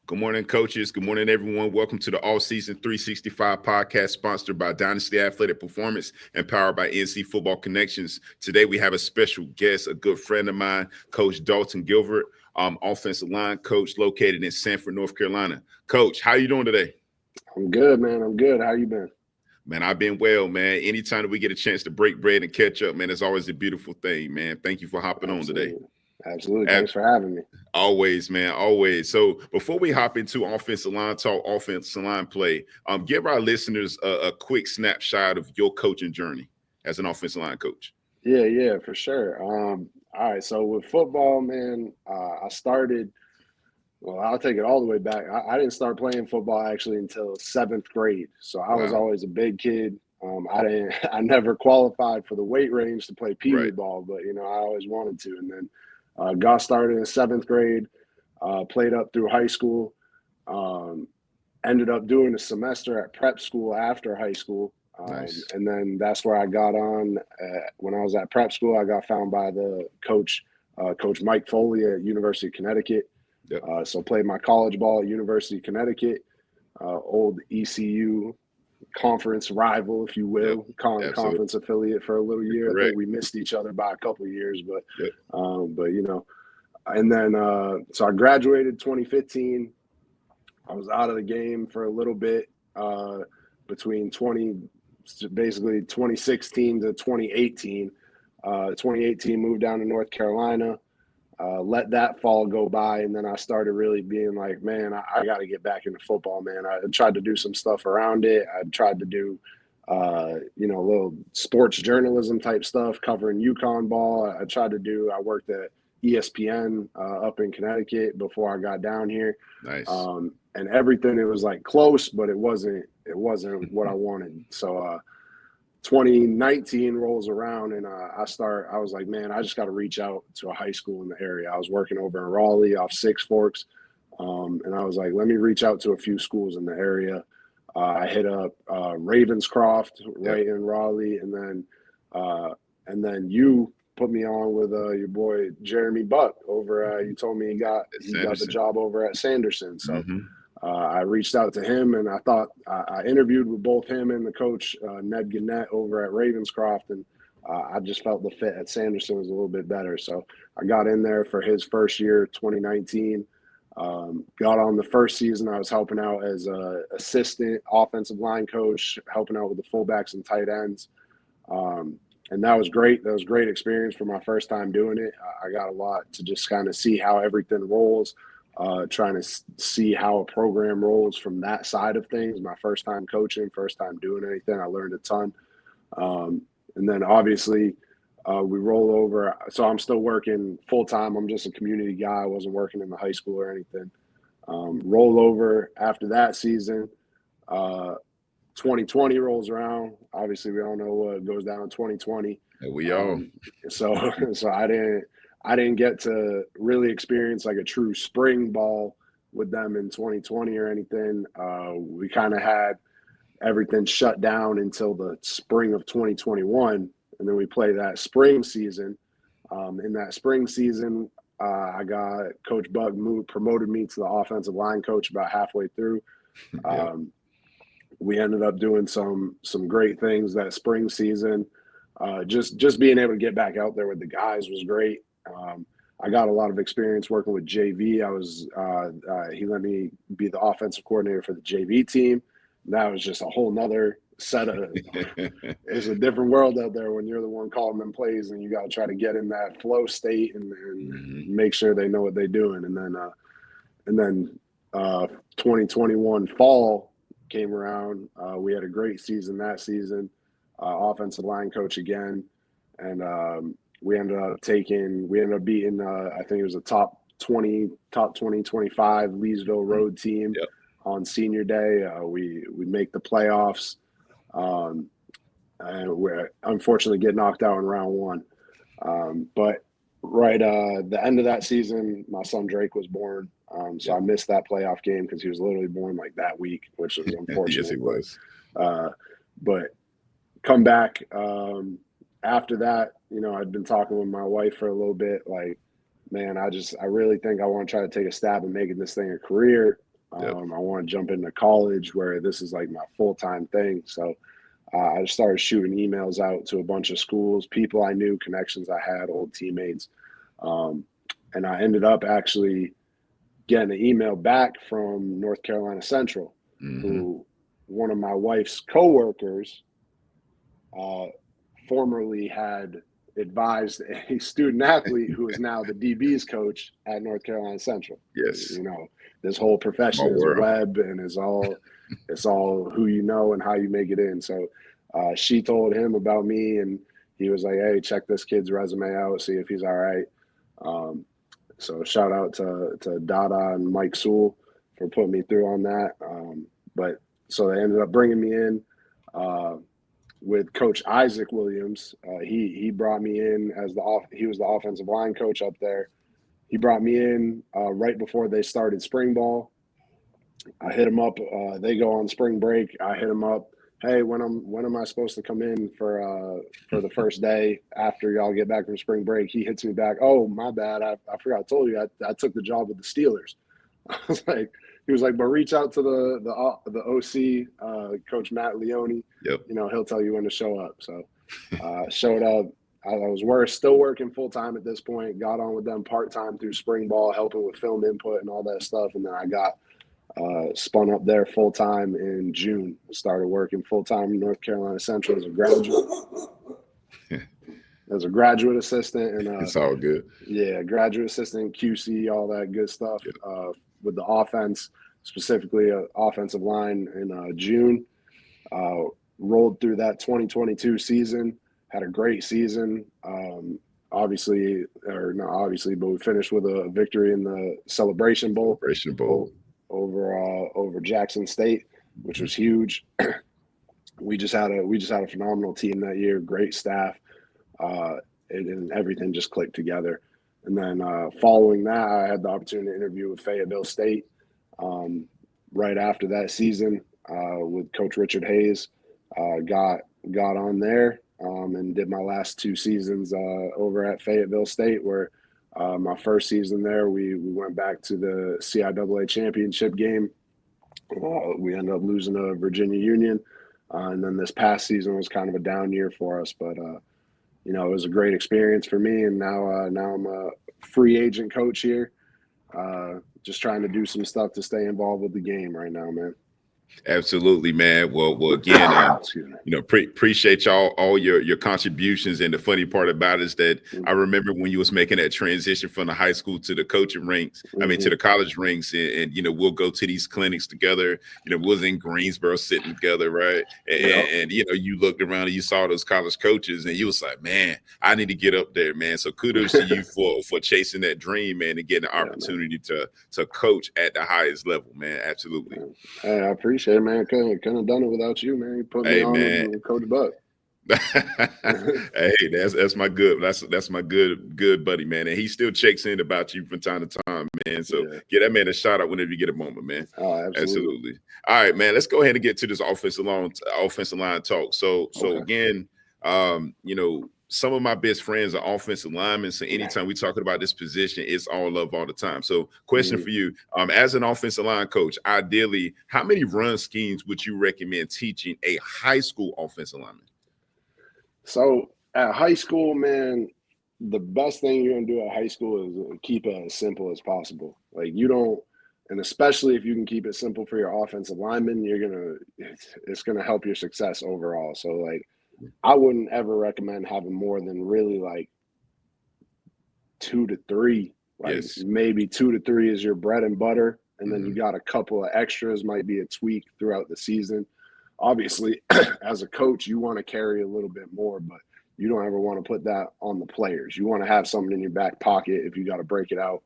Good morning, coaches. Good morning, everyone. Welcome to the All Season 365 podcast sponsored by Dynasty Athletic Performance and powered by NC Football Connections. Today, we have a special guest, a good friend of mine, Coach Dalton Gifford, offensive line coach located in Sanford, North Carolina. Coach, how you doing today? I'm good, man. I'm good. How you been? Man, I've been well, man. Anytime that we get a chance to break bread and catch up, man, it's always a beautiful thing, man. Thank you for hopping on today. Absolutely. Thanks for having me. Always, man, always. So before we hop into offensive line talk, offensive line play, give our listeners a quick snapshot of your coaching journey as an offensive line coach. Yeah, for sure. All right, so with football, man, I started. Well, I'll take it all the way back. I didn't start playing football actually until seventh grade. So I was always a big kid. I never qualified for the weight range to play pee wee ball, but I always wanted to. And then got started in seventh grade. Played up through high school. Ended up doing a semester at prep school after high school. Nice. And then that's where I got on. When I was at prep school, I got found by the coach, Coach Mike Foley at University of Connecticut. Yep. So played my college ball at University of Connecticut, old ECU conference rival, if you will, conference affiliate for a little year. Correct. I think we missed each other by a couple of years, but and then so I graduated 2015. I was out of the game for a little bit between 2016 to 2018. 2018 moved down to North Carolina. Let that fall go by, and then I started really being like, man, I got to get back into football, man. I tried to do some stuff around it. I tried to do, a little sports journalism type stuff, covering UConn ball. I worked at ESPN up in Connecticut before I got down here. Nice. And everything, it was like close, but it wasn't what I wanted. So 2019 rolls around, and I was like, man, I just got to reach out to a high school in the area. I was working over in Raleigh off Six Forks. And I was like, let me reach out to a few schools in the area. I hit up Ravenscroft right in Raleigh. And then you put me on with your boy, Jeremy Buck over, you told me he got the job over at Sanderson. So, I reached out to him, and I thought I interviewed with both him and the coach, Ned Gannett, over at Ravenscroft, and I just felt the fit at Sanderson was a little bit better. So I got in there for his first year, 2019. Got on the first season. I was helping out as an assistant offensive line coach, helping out with the fullbacks and tight ends. And that was great. That was a great experience for my first time doing it. I got a lot to just kind of see how everything rolls. Trying to see how a program rolls from that side of things. My first time coaching, first time doing anything. I learned a ton. And then obviously we roll over. So I'm still working full time. I'm just a community guy. I wasn't working in the high school or anything. Roll over after that season. 2020 rolls around. Obviously we all know what goes down in 2020. We all. So I didn't get to really experience like a true spring ball with them in 2020 or anything. We kind of had everything shut down until the spring of 2021. And then we play that spring season. In that spring season, I got Coach Buck promoted me to the offensive line coach about halfway through. We ended up doing some great things that spring season. Just being able to get back out there with the guys was great. I got a lot of experience working with JV. He let me be the offensive coordinator for the JV team. That was just a whole nother set of, it's a different world out there when you're the one calling them plays and you got to try to get in that flow state and make sure they know what they're doing. And then 2021 fall came around. We had a great season that season, offensive line coach again. And, we ended up beating, I think it was a top 20, 25 Leesville Road team on senior day. We make the playoffs, and we're unfortunately get knocked out in round one. But the end of that season, my son Drake was born. So I missed that playoff game because he was literally born like that week, which was unfortunate. Yes, he was. But come back after that, I'd been talking with my wife for a little bit, like, man, I really think I want to try to take a stab at making this thing a career. Yep. I want to jump into college where this is like my full-time thing. So I just started shooting emails out to a bunch of schools, people I knew, connections I had, old teammates. And I ended up actually getting an email back from North Carolina Central, who one of my wife's coworkers formerly had advised a student athlete who is now the DB's coach at North Carolina Central. Yes. You know, this whole profession is a web and it's all who you know and how you make it in. So she told him about me and he was like, hey, check this kid's resume out, see if he's all right. So shout out to Dada and Mike Sewell for putting me through on that. But so they ended up bringing me in with Coach Isaac Williams. He brought me in as he was the offensive line coach up there. He brought me in right before they started spring ball. I hit him up. They go on spring break. I hit him up. Hey, when am I supposed to come in for the first day after y'all get back from spring break? He hits me back. Oh, my bad. I forgot. I told you I took the job with the Steelers. I was like, he was like, but reach out to the OC, Coach Matt Leone. Yep. You know, he'll tell you when to show up. So showed up. I was still working full time at this point. Got on with them part time through spring ball, helping with film input and all that stuff. And then I got spun up there full time in June. Started working full time in North Carolina Central as a graduate. As a graduate assistant, and it's all good. Yeah, graduate assistant, QC, all that good stuff. Yep. With the offense, specifically offensive line in June. Rolled through that 2022 season, had a great season. Obviously, or not obviously, but we finished with a victory in the Celebration Bowl. Over Jackson State, which was huge. We just had a phenomenal team that year, great staff, and everything just clicked together. And then following that, I had the opportunity to interview with Fayetteville State right after that season with Coach Richard Hayes. Got on there and did my last 2 seasons over at Fayetteville State, where my first season there, we went back to the CIAA championship game. We ended up losing to Virginia Union. And then this past season was kind of a down year for us, but you know, it was a great experience for me. And now I'm a free agent coach here, just trying to do some stuff to stay involved with the game right now, man. Absolutely, man. Well, again, you know, appreciate y'all all your contributions. And the funny part about it is that I remember when you was making that transition from the high school to the coaching ranks. I mean, to the college ranks, and you know, we'll go to these clinics together. You know, we was in Greensboro sitting together, right? And you know, you looked around and you saw those college coaches, and you was like, man, I need to get up there, man. So kudos to you for chasing that dream, man, and getting the opportunity to coach at the highest level, man. Absolutely. Hey, I appreciate it, man. Couldn't have done it without you, man. You put me on with Coach Buck. Hey, that's my good buddy, man. And he still checks in about you from time to time, man. So get that man a shout out whenever you get a moment, man. Oh, absolutely. All right, man. Let's go ahead and get to this offensive line talk. So again, you know, some of my best friends are offensive linemen. So anytime we're talking about this position, it's all love all the time. So question for you, as an offensive line coach, ideally, how many run schemes would you recommend teaching a high school offensive lineman? So at high school, man, the best thing you're going to do at high school is keep it as simple as possible. Like and especially if you can keep it simple for your offensive lineman, it's going to help your success overall. So like, I wouldn't ever recommend having more than really like 2 to 3. Like maybe 2 to 3 is your bread and butter. And then you got a couple of extras, might be a tweak throughout the season. Obviously, as a coach, you want to carry a little bit more, but you don't ever want to put that on the players. You want to have something in your back pocket if you got to break it out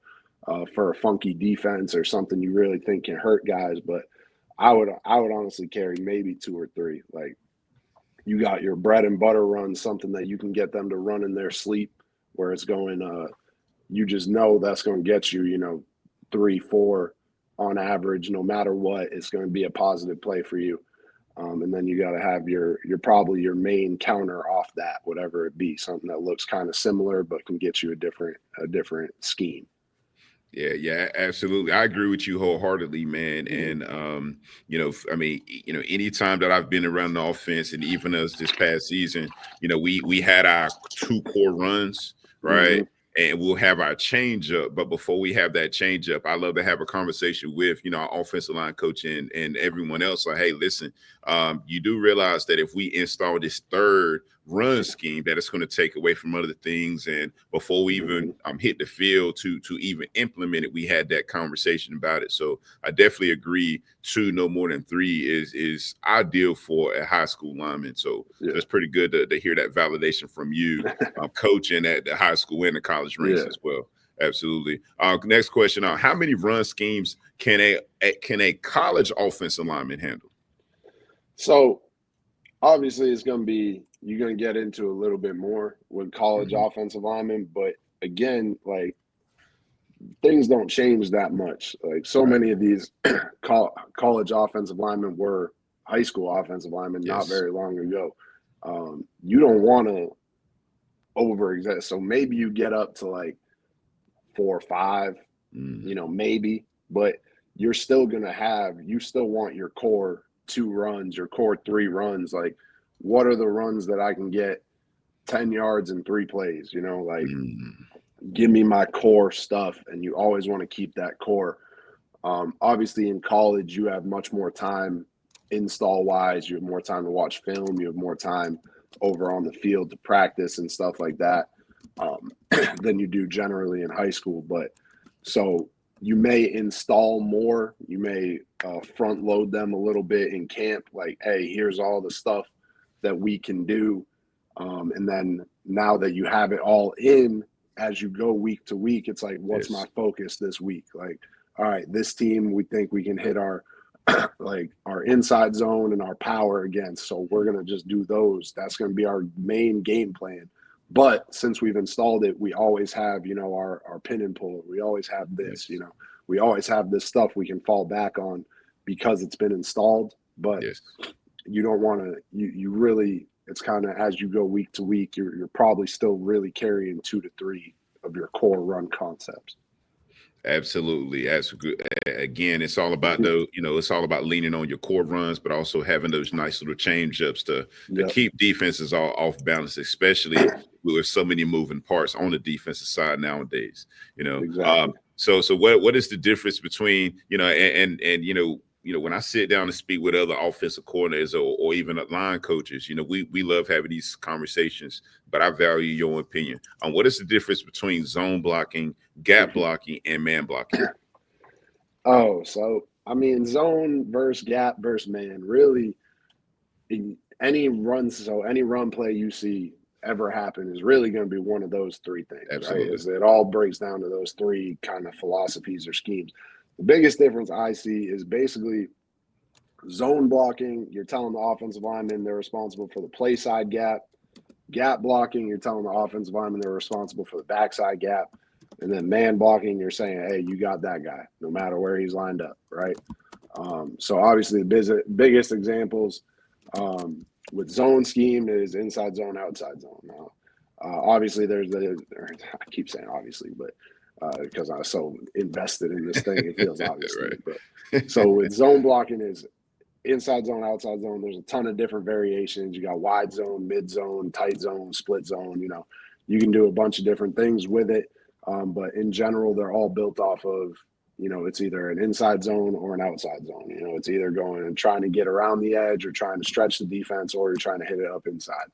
for a funky defense or something you really think can hurt guys. But I would honestly carry maybe 2 or 3. Like, you got your bread and butter run, something that you can get them to run in their sleep, where it's going, you just know that's going to get you, 3, 4 on average, no matter what. It's going to be a positive play for you. And then you got to have your probably your main counter off that, whatever it be, something that looks kind of similar but can get you a different scheme. Yeah, absolutely. I agree with you wholeheartedly, man. Mhm. And I mean, anytime that I've been around the offense, and even us this past season, we had our two core runs, right? Mhm. And we'll have our change up. But before we have that change up, I love to have a conversation with, our offensive line coach and everyone else. Like, hey, listen, you do realize that if we install this third run scheme, that it's going to take away from other things. And before we even Mhm. hit the field to even implement it, we had that conversation about it. So I definitely agree. Two, no more than three is ideal for a high school lineman. So Yeah. that's pretty good to hear that validation from you, coaching at the high school and the college ranks Yeah. as well. Absolutely. Next question: how many run schemes can a college offensive lineman handle? So obviously it's going to be, you're going to get into a little bit more with college Mhm. offensive linemen, but again, like, things don't change that much. Like, so Right. many of these college offensive linemen were high school offensive linemen not Yes. very long ago. You don't want to over exist. So maybe you get up to like 4 or 5, Mhm. maybe, but you still want your core 2 runs, your core 3 runs. Like, what are the runs that I can get 10 yards in 3 plays? Like, Mhm. give me my core stuff. And you always want to keep that core. Obviously, in college, you have much more time install wise. You have more time to watch film. You have more time over on the field to practice and stuff like that, um, than you do generally in high school. But so you may install more. You may front load them a little bit in camp. Like, hey, here's all the stuff that we can do. And then now that you have it all in, as you go week to week, it's like, what's my Yes. focus this week? Like, all right, this team, we think we can hit our like our inside zone and our power against. So we're gonna just do those. That's gonna be our main game plan. But since we've installed it, we always have, our pin and pull. We always have this, Yes. we always have this stuff we can fall back on because it's been installed. But Yes. you don't want to, you really, it's kind of, as you go week to week, you're probably still really carrying 2 to 3 of your core run concepts. Absolutely. That's good. Again, it's all about it's all about leaning on your core runs, but also having those nice little change ups to Yep, keep defenses all off balance, especially with so many moving parts on the defensive side nowadays. exactly. So what is the difference between and when I sit down and speak with other offensive coordinators or even line coaches, we love having these conversations, but I value your opinion on what is the difference between zone blocking, gap blocking, and man blocking. Oh, so I mean, zone versus gap versus man. Really, any run play you see ever happen is really going to be one of those 3 things, right? Absolutely. Is it all breaks down to those 3 kind of philosophies or schemes. The biggest difference I see is basically zone blocking. You're telling the offensive lineman they're responsible for the play side gap. Gap blocking, you're telling the offensive lineman they're responsible for the backside gap. And then man blocking, you're saying, hey, you got that guy, no matter where he's lined up, right? So obviously, the biggest examples with zone scheme is inside zone, outside zone. Now, obviously, I keep saying obviously, but because I was so invested in this thing, it feels obvious to me. But Right. so with zone blocking is inside zone, outside zone. There's a ton of different variations. You got wide zone, mid zone, tight zone, split zone. You can do a bunch of different things with it. But in general, they're all built off of, it's either an inside zone or an outside zone. It's either going and trying to get around the edge or trying to stretch the defense, or you're trying to hit it up inside.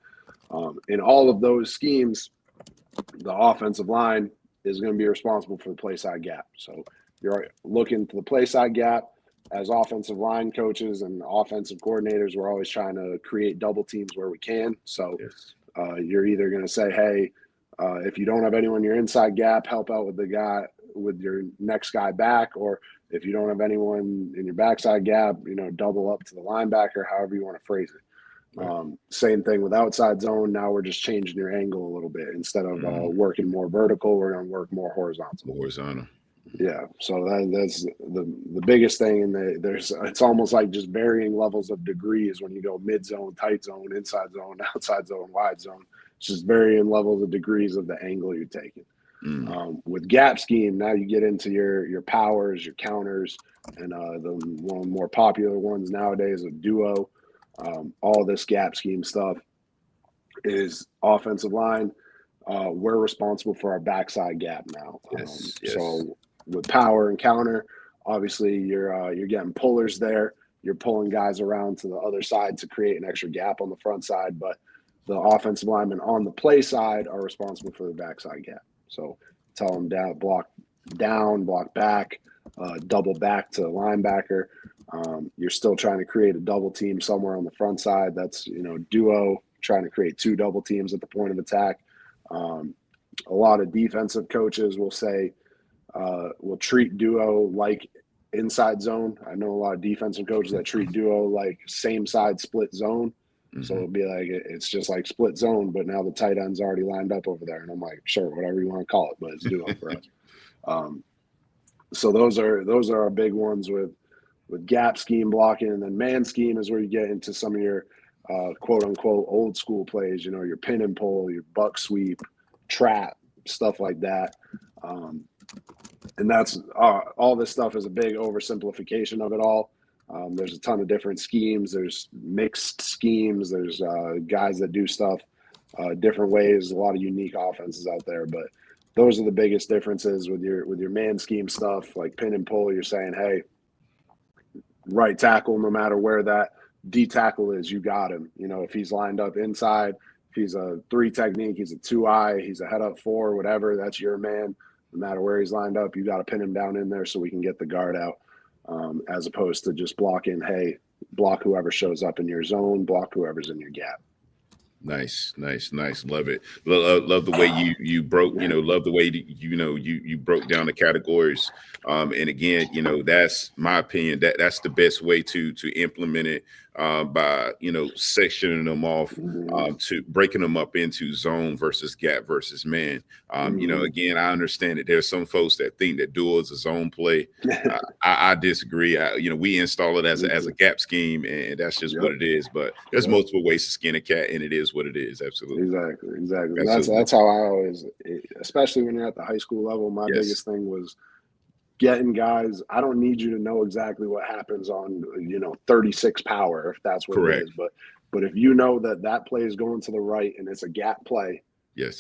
In all of those schemes, the offensive line is going to be responsible for the play side gap. So you're looking to the play side gap. As offensive line coaches and offensive coordinators, we're always trying to create double teams where we can. So Yes. you're either going to say, hey, if you don't have anyone in your inside gap, help out with the guy with your next guy back, or if you don't have anyone in your backside gap, double up to the linebacker, however you want to phrase it. Right. Same thing with outside zone. Now we're just changing your angle a little bit. Instead of Mhm. working more vertical, we're going to work more horizontal. Horizontal. Yeah, so that's the biggest thing. And it's almost like just varying levels of degrees when you go mid zone, tight zone, inside zone, outside zone, wide zone. It's just varying levels of degrees of the angle you're taking. With gap scheme, now you get into your powers, your counters, and the one more popular ones nowadays of duo. All this gap scheme stuff is offensive line. We're responsible for our backside gap now. Yes. So with power and counter, obviously you're getting pullers there. You're pulling guys around to the other side to create an extra gap on the front side, but the offensive linemen on the play side are responsible for the backside gap. So tell them block down, block back, double back to the linebacker. You're still trying to create a double team somewhere on the front side. That's, duo, trying to create 2 double teams at the point of attack. A lot of defensive coaches will say, will treat duo like inside zone. I know a lot of defensive coaches that treat duo like same side split zone. So it'll be like, it's just like split zone, but now the tight end's already lined up over there. And I'm like, sure, whatever you want to call it, but it's duo for us. So those are our big ones with gap scheme blocking. And then man scheme is where you get into some of your quote unquote old school plays, your pin and pull, your buck sweep, trap, stuff like that. And that's all this stuff is a big oversimplification of it all. There's a ton of different schemes. There's mixed schemes. There's guys that do stuff different ways. A lot of unique offenses out there, but those are the biggest differences with your man scheme stuff, like pin and pull. You're saying, hey, right tackle, no matter where that D tackle is, you got him. If he's lined up inside, if he's a 3 technique, he's a 2-eye, he's a head up 4, whatever, that's your man. No matter where he's lined up, you got to pin him down in there so we can get the guard out, as opposed to just blocking, hey, block whoever shows up in your zone, block whoever's in your gap. Nice. Love it. Love the way you broke, love the way you broke down the categories. And again, that's my opinion, that's the best way to implement it, by, sectioning them off, to breaking them up into zone versus gap versus man. Again, I understand that there's some folks that think that dual is a zone play. I disagree. We install it as a gap scheme, and that's just what it is. But there's multiple ways to skin a cat, and it is what it is. Absolutely. Exactly. That's how I always, especially when you're at the high school level, my biggest thing was getting guys. I don't need you to know exactly what happens on 36 power, if that's what it is, but if you know that play is going to the right and it's a gap play,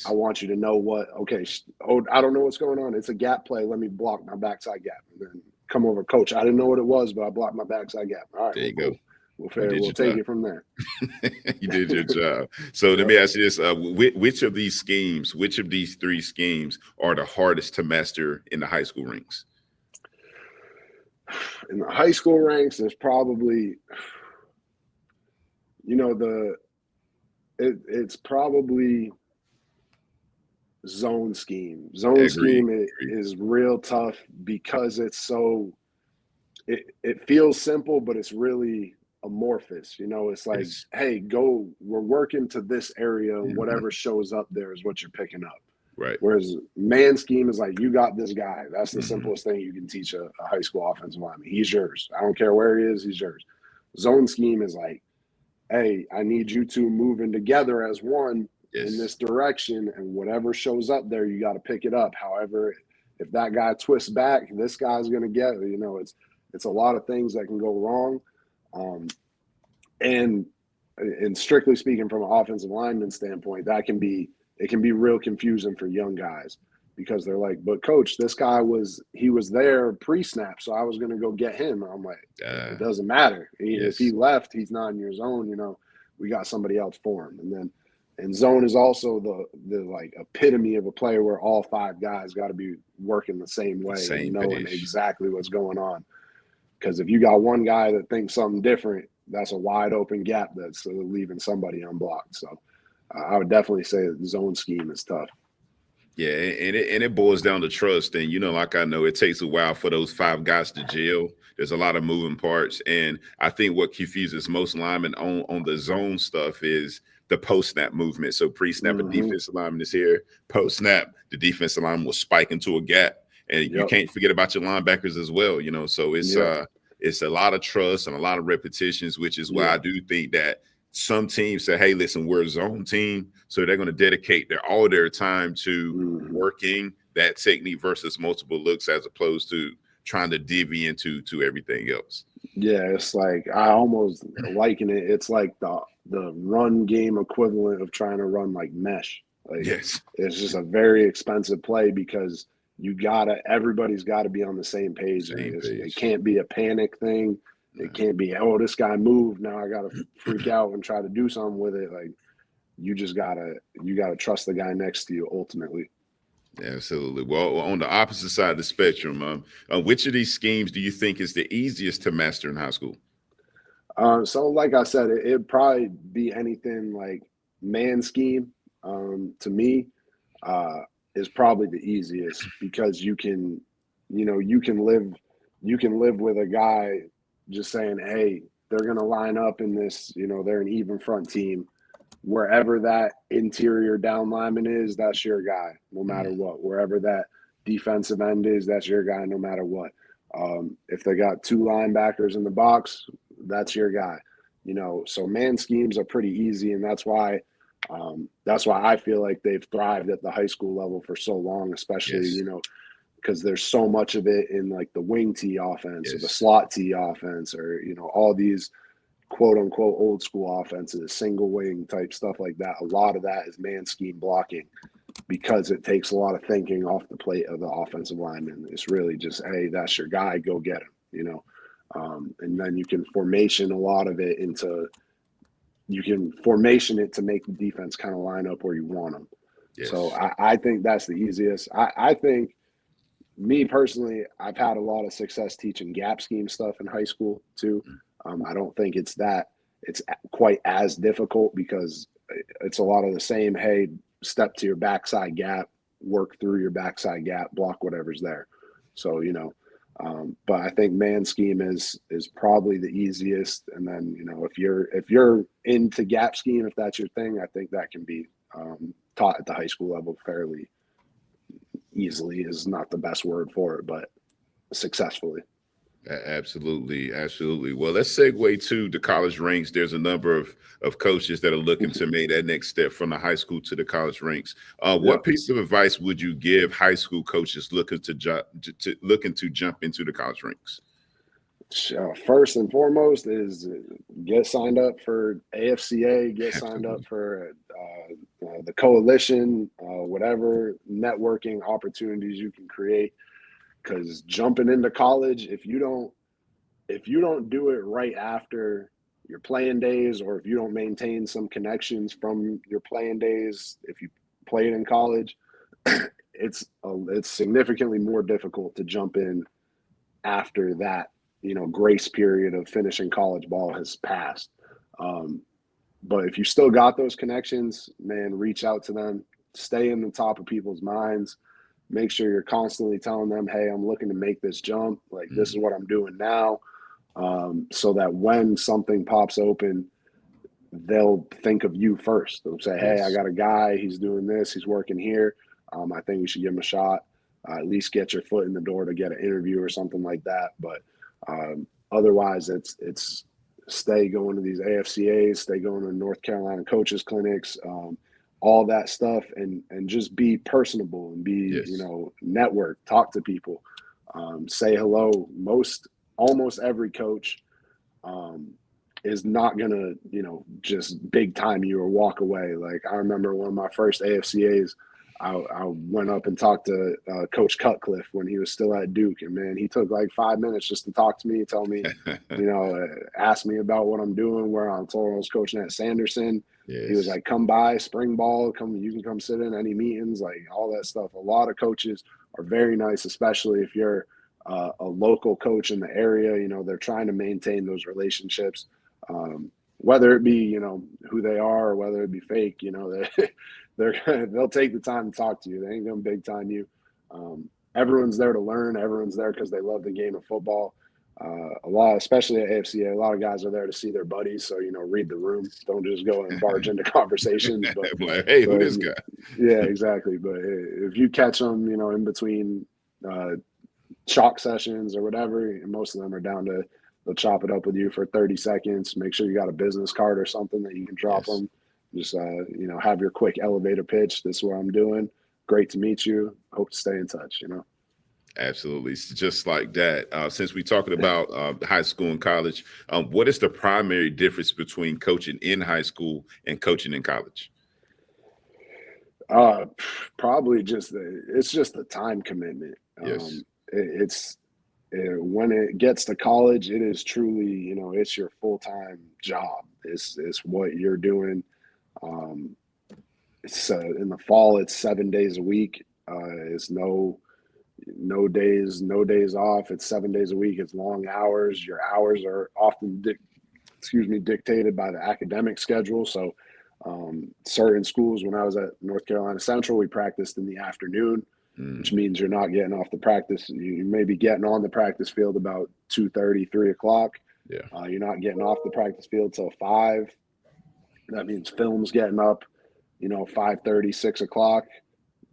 I want you to know I don't know what's going on, it's a gap play, let me block my backside gap, and then come over, coach, I didn't know what it was, but I blocked my backside gap. All right, there you go. We'll take it from there. You did your job. So let me ask you this: which of these 3 schemes are the hardest to master in the high school ranks? In the high school ranks, there's probably, it's probably zone scheme. Scheme is real tough because it's so. It feels simple, but it's really amorphous. It's like, hey, we're working to this area, and whatever shows up there is what you're picking up. Right. Whereas man scheme is like, you got this guy. That's the simplest thing you can teach a high school offensive lineman. He's yours. I don't care where he is. He's yours. Zone scheme is like, hey, I need you two moving together as one in this direction, and whatever shows up there, you got to pick it up. However, if that guy twists back, this guy's going to get it. It's a lot of things that can go wrong. And strictly speaking, from an offensive lineman standpoint, it can be real confusing for young guys, because they're like, but coach, this guy was there pre-snap, so I was going to go get him. I'm like, it doesn't matter. If he left, he's not in your zone. We got somebody else for him. And zone is also the like epitome of a player where all 5 guys got to be working the same way, and knowing exactly what's going on. Because if you got one guy that thinks something different, that's a wide open gap that's leaving somebody unblocked. So I would definitely say the zone scheme is tough. Yeah, and it boils down to trust. And like I know, it takes a while for those 5 guys to gel. There's a lot of moving parts, and I think what confuses most linemen on the zone stuff is the post-snap movement. So pre-snap, a defensive lineman is here. Post-snap, the defensive lineman will spike into a gap, and you can't forget about your linebackers as well. So it's a lot of trust and a lot of repetitions, which is why I do think that some teams say, hey, listen, we're a zone team. So they're going to dedicate all their time to working that technique versus multiple looks as opposed to trying to divvy into everything else. Yeah, it's like I almost liken it. It's like the run game equivalent of trying to run like mesh. Like Yes. it's just a very expensive play because everybody's got to be on the same page. It can't be a panic thing. It can't be, oh, this guy moved, now I gotta freak out and try to do something with it. Like you gotta trust the guy next to you ultimately. Absolutely. Well, on the opposite side of the spectrum, which of these schemes do you think is the easiest to master in high school? So like I said, it'd probably be anything like man scheme. To me, is probably the easiest because you can live with a guy just saying, hey, they're gonna line up in this, they're an even front team. Wherever that interior down lineman is, that's your guy, no matter what. Wherever that defensive end is, that's your guy, no matter what. If they got two linebackers in the box, that's your guy. So man schemes are pretty easy, and that's why I feel like they've thrived at the high school level for so long, especially, because there's so much of it in like the wing tee offense or the slot tee offense or, all these quote unquote old school offenses, single wing type stuff like that. A lot of that is man scheme blocking because it takes a lot of thinking off the plate of the offensive lineman. It's really just, hey, that's your guy, go get him, and then you can formation a lot of it to make the defense kind of line up where you want them. Yes. So I think that's the easiest. I think, me personally, I've had a lot of success teaching gap scheme stuff in high school too. I don't think it's quite as difficult because it's a lot of the same, hey, step to your backside gap, work through your backside gap, block whatever's there. So, but I think man scheme is probably the easiest. And then, if you're into gap scheme, if that's your thing, I think that can be taught at the high school level fairly easily is not the best word for it, but successfully. Absolutely. Well, let's segue to the college ranks. There's a number of coaches that are looking to make that next step from the high school to the college ranks. What piece of advice would you give high school coaches looking to jump into the college ranks? First and foremost is get signed up for AFCA, get signed up for the coalition, whatever networking opportunities you can create. Because jumping into college, if you don't do it right after your playing days, or if you don't maintain some connections from your playing days, if you played in college, it's significantly more difficult to jump in after that, grace period of finishing college ball has passed. But if you still got those connections, man, reach out to them, stay in the top of people's minds. Make sure you're constantly telling them, hey, I'm looking to make this jump. Like, this is what I'm doing now. So that when something pops open, they'll think of you first. They'll say, hey, I got a guy. He's doing this. He's working here. I think you should give him a shot. At least get your foot in the door to get an interview or something like that. But otherwise, it's stay going to these AFCAs, stay going to North Carolina coaches clinics, all that stuff, and just be personable and be, network, talk to people, say hello. Almost every coach is not gonna, just big time you or walk away. Like, I remember one of my first AFCAs, I went up and talked to Coach Cutcliffe when he was still at Duke, and man, he took like 5 minutes just to talk to me, tell me, ask me about what I'm doing, where I'm told I was coaching at Sanderson. Yes. He was like, come by, spring ball, you can come sit in any meetings, like all that stuff. A lot of coaches are very nice, especially if you're a local coach in the area. They're trying to maintain those relationships, whether it be, who they are or whether it be fake, they'll take the time to talk to you. They ain't gonna big time you. Everyone's there to learn. Everyone's there because they love the game of football. Especially at AFCA, a lot of guys are there to see their buddies. So, read the room. Don't just go and barge into conversations. But, hey, who this guy? Yeah, exactly. But if you catch them, in between chalk sessions or whatever, and most of them are down to, they'll chop it up with you for 30 seconds. Make sure you got a business card or something that you can drop them. Just, have your quick elevator pitch. This is what I'm doing. great to meet you. Hope to stay in touch, you know? Absolutely. It's just like that. Since we're talking about high school and college, what is the primary difference between coaching in high school and coaching in college? Probably it's just the time commitment. Yes. When it gets to college, it is truly, you know, it's your full-time job. It's what you're doing. It's in the fall, it's 7 days a week. It's no days off. It's 7 days a week. It's long hours. Your hours are often dictated by the academic schedule. So certain schools, when I was at North Carolina Central, we practiced in the afternoon, which means you're not getting off the practice. You may be getting on the practice field about 2:30, 3 o'clock. Yeah. You're not getting off the practice field till 5. That means film's getting up, 5:30, 6 o'clock,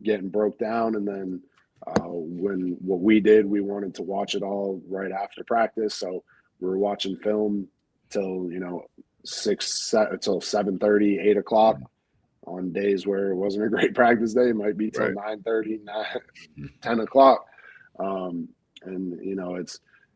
getting broke down. And then what we did, we wanted to watch it all right after practice. So we were watching film till, till 7:30, 8 o'clock. On days where it wasn't a great practice day, it might be till 9:30, 10 o'clock.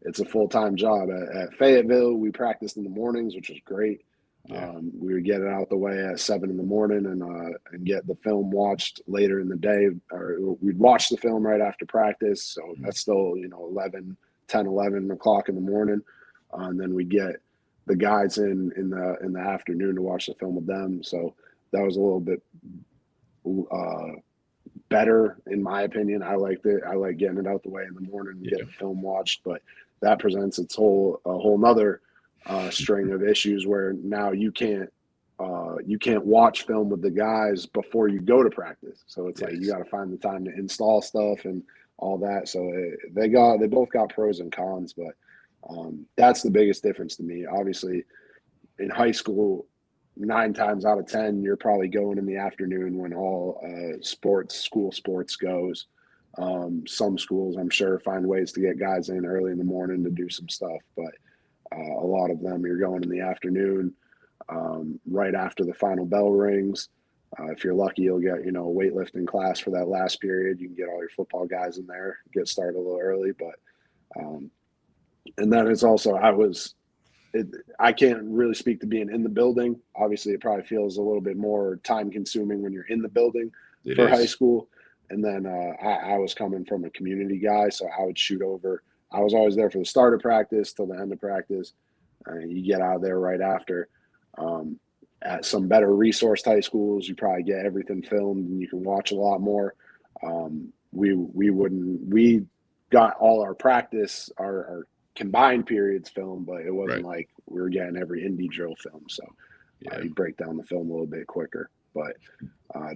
It's a full-time job. At Fayetteville, we practiced in the mornings, which was great. Yeah. We would get it out the way at 7 in the morning and get the film watched later in the day, or we'd watch the film right after practice. So that's still, 11 o'clock in the morning. And then we get the guys in the afternoon to watch the film with them. So that was a little bit better, in my opinion. I liked it. I like getting it out the way in the morning and get the film watched, but that presents a whole nother string of issues where now you can't watch film with the guys before you go to practice. So it's like you got to find the time to install stuff and all that. So they both got pros and cons, but that's the biggest difference to me. Obviously, in high school, 9 times out of 10, you're probably going in the afternoon when all school sports goes. Some schools, I'm sure, find ways to get guys in early in the morning to do some stuff, but a lot of them, you're going in the afternoon, right after the final bell rings. If you're lucky, you'll get, a weightlifting class for that last period. You can get all your football guys in there, get started a little early, but and then it's also, I can't really speak to being in the building. Obviously, it probably feels a little bit more time consuming when you're in the building for high school. And then I was coming from a community guy, so I would shoot over. I was always there for the start of practice till the end of practice. You get out of there right after. At some better resourced high schools, you probably get everything filmed and you can watch a lot more. We got all our practice, our combined periods film, but it wasn't like we were getting every indie drill film. So you break down the film a little bit quicker. But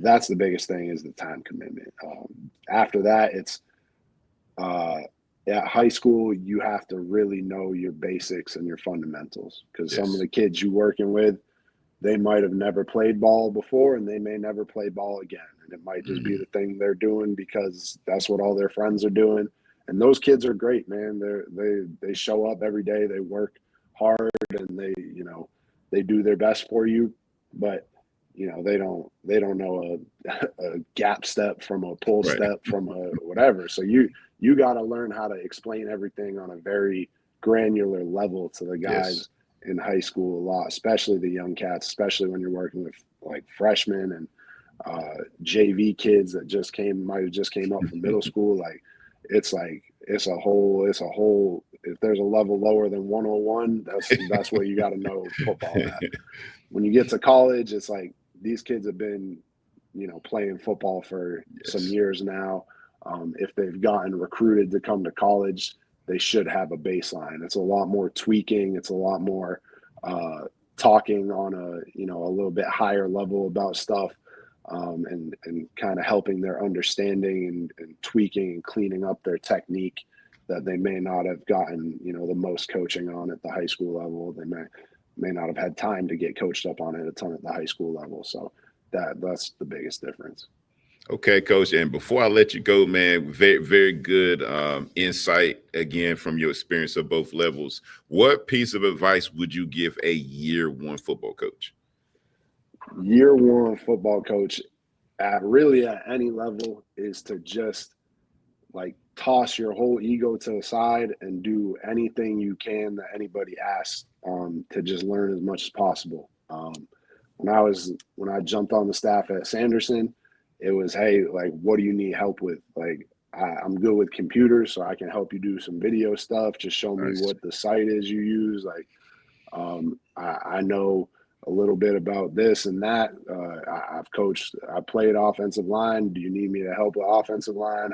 that's the biggest thing, is the time commitment. After that, it's at high school, you have to really know your basics and your fundamentals, because some of the kids you're working with, they might have never played ball before and they may never play ball again. And it might just be the thing they're doing because that's what all their friends are doing. And those kids are great, man. They show up every day. They work hard and they do their best for you. But they don't know a gap step from a pull step from a whatever. So you got to learn how to explain everything on a very granular level to the guys in high school a lot, especially the young cats, especially when you're working with like freshmen and JV kids that might have just came up from middle school. It's a whole, if there's a level lower than 101, that's where you got to know football at. When you get to college, it's like these kids have been, playing football for some years now. If they've gotten recruited to come to college, they should have a baseline. It's a lot more tweaking. It's a lot more talking on a little bit higher level about stuff. And kind of helping their understanding and tweaking and cleaning up their technique that they may not have gotten, the most coaching on at the high school level. They may not have had time to get coached up on it a ton at the high school level. So that's the biggest difference. Okay, Coach. And before I let you go, man, very, very good insight again from your experience of both levels. What piece of advice would you give a year one football coach? Year one football coach, really at any level is to just like toss your whole ego to the side and do anything you can that anybody asks, to just learn as much as possible. When I jumped on the staff at Sanderson, it was, hey, like, what do you need help with? Like, I'm good with computers, so I can help you do some video stuff. Just show me Nice. what the site is you use. Like, I know a little bit about this and that. I've coached, I played offensive line. Do you need me to help with offensive line?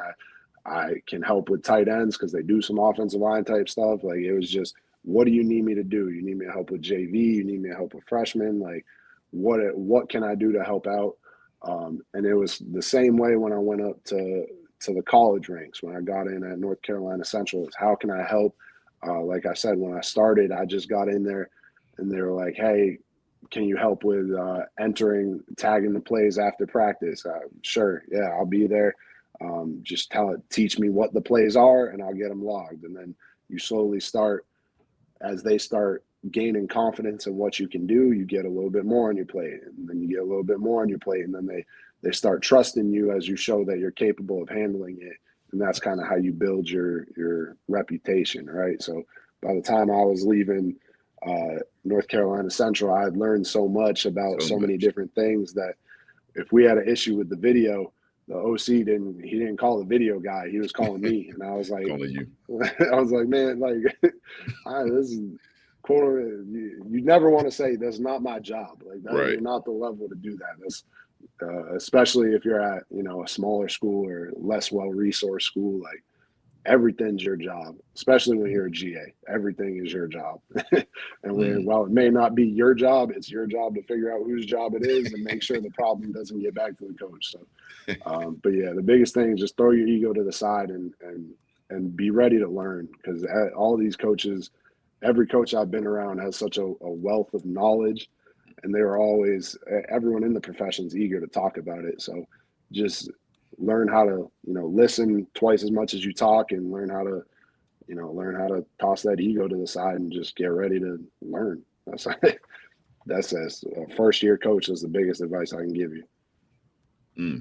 I can help with tight ends because they do some offensive line type stuff. Like, it was just, what do you need me to do? You need me to help with JV? You need me to help with freshmen? Like, what can I do to help out? And it was the same way when I went up to the college ranks, when I got in at North Carolina Central. Is how can I help? Like I said, when I started, I just got in there and they were like, hey, can you help with tagging the plays after practice? Sure. Yeah, I'll be there. Just teach me what the plays are and I'll get them logged. And then you slowly start, as they start gaining confidence in what you can do, you get a little bit more on your plate, and then you get a little bit more on your plate, and then they start trusting you as you show that you're capable of handling it. And that's kind of how you build your reputation, right? So by the time I was leaving North Carolina Central, I had learned so much about so many different things that if we had an issue with the video, the OC didn't call the video guy. He was calling me. And I was like, Calling you. I was like, man, like, this is quote, you never want to say that's not my job. Like, Right. You're not the level to do that. That's especially if you're at, a smaller school or less well-resourced school. Like, everything's your job, especially when you're a GA. Everything is your job. And while it may not be your job, it's your job to figure out whose job it is and make sure the problem doesn't get back to the coach. So, but yeah, the biggest thing is just throw your ego to the side and be ready to learn, because all these coaches, every coach I've been around has such a wealth of knowledge, and they're always, everyone in the profession is eager to talk about it. So just learn how to, listen twice as much as you talk, and learn how to toss that ego to the side and just get ready to learn. That's as a first year coach is the biggest advice I can give you.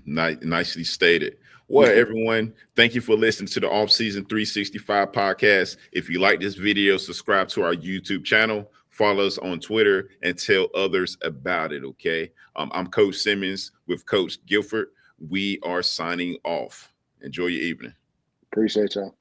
Nicely stated. Well, everyone, thank you for listening to the Offseason 365 podcast. If you like this video, subscribe to our YouTube channel, follow us on Twitter, and tell others about it, okay? I'm Coach Simmons with Coach Gifford. We are signing off. Enjoy your evening. Appreciate y'all.